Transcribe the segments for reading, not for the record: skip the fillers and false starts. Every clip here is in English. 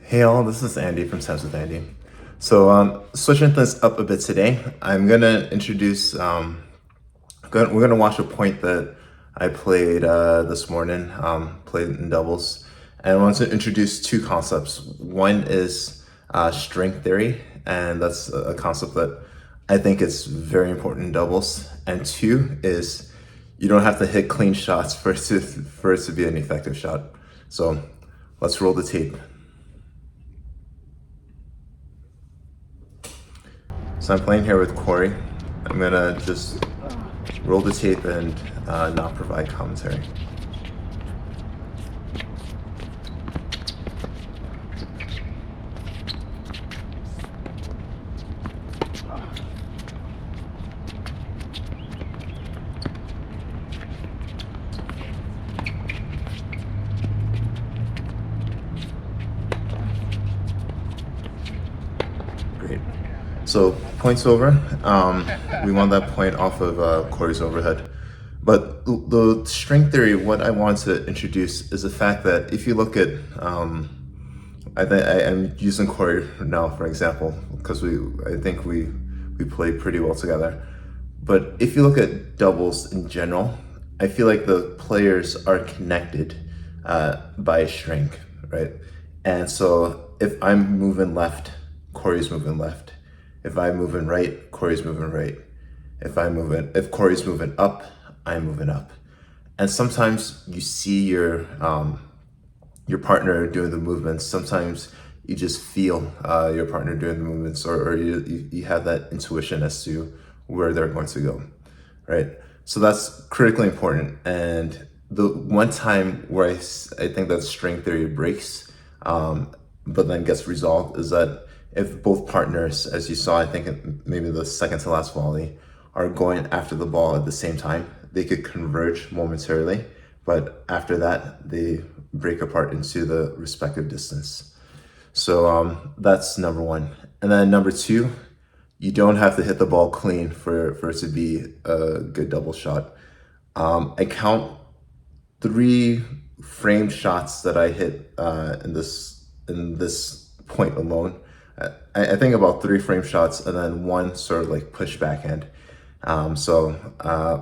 Hey all, this is Andy from Times with Andy. So switching things up a bit today, I'm gonna introduce. We're gonna watch a point that I played this morning. Played in doubles, and I want to introduce two concepts. One is string theory, and that's a concept that I think is very important in doubles. And two is you don't have to hit clean shots for it to be an effective shot. So let's roll the tape. So I'm playing here with Corey. I'm gonna just roll the tape and not provide commentary. Great. So points over. We want that point off of Corey's overhead. But the string theory, what I want to introduce is the fact that if you look at, I'm using Corey now for example because I think we play pretty well together. But if you look at doubles in general, I feel like the players are connected by a string, right? And so if I'm moving left, Corey's moving left. If I'm moving right, Corey's moving right. If Corey's moving up, I'm moving up. And sometimes you see your partner doing the movements. Sometimes you just feel your partner doing the movements, or you have that intuition as to where they're going to go, right? So that's critically important. And the one time where I think that string theory breaks, but then gets resolved, is that if both partners, as you saw, I think maybe the second to last volley, are going after the ball at the same time, they could converge momentarily, but after that, they break apart into the respective distance. So that's number one. And then number two, you don't have to hit the ball clean for it to be a good double shot. I count 3 framed shots that I hit in this point alone. I think about 3 frame shots and then 1 sort of like push backhand. So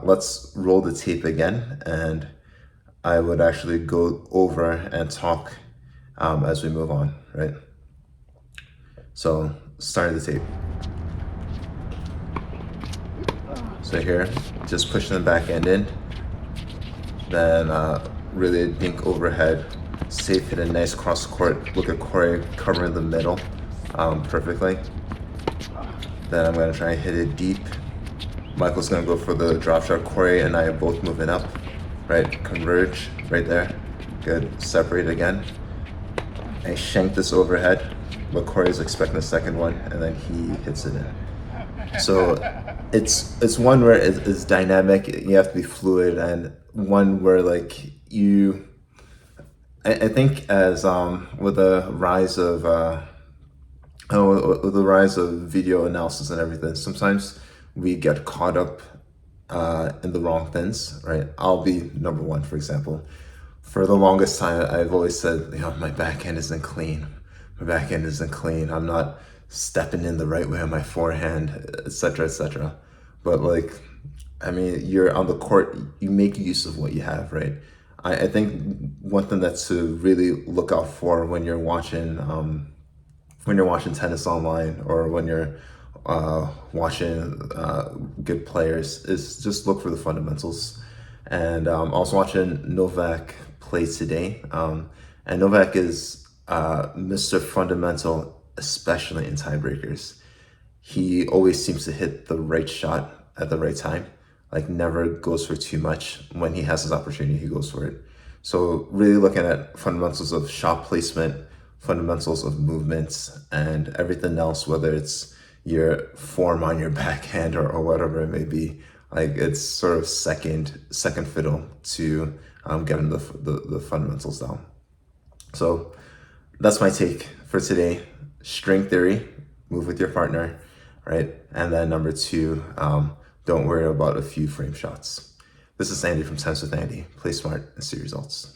let's roll the tape again, and I would actually go over and talk as we move on, right? So starting the tape. So here, just pushing the backhand in, then really a dink overhead, safe hit, a nice cross court. Look at Corey covering the middle perfectly. Then I'm gonna try and hit it deep. Michael's gonna go for the drop shot. Corey and I are both moving up, right? Converge right there. Good. Separate again. I shank this overhead, but Corey's expecting the second one, and then he hits it in. So it's one where it's dynamic. You have to be fluid, and one where like I think as with the rise of video analysis and everything, sometimes we get caught up in the wrong things, right? I'll be number one, for example. For the longest time, I've always said, my backhand isn't clean. My backhand isn't clean. I'm not stepping in the right way on my forehand, etc., etc. But you're on the court, you make use of what you have, right? I think one thing that's to really look out for when you're watching tennis online, or when you're watching good players, is just look for the fundamentals. And also watching Novak play today, and Novak is Mr. Fundamental, especially in tiebreakers. He always seems to hit the right shot at the right time, like never goes for too much. When he has his opportunity, he goes for it. So really looking at fundamentals of shot placement, fundamentals of movements, and everything else, whether it's your form on your backhand or whatever it may be, like it's sort of second fiddle to getting the fundamentals down. So that's my take for today. String theory, move with your partner, right? And then number 2, don't worry about a few frame shots. This is Andy from Tennis with Andy. Play smart and see results.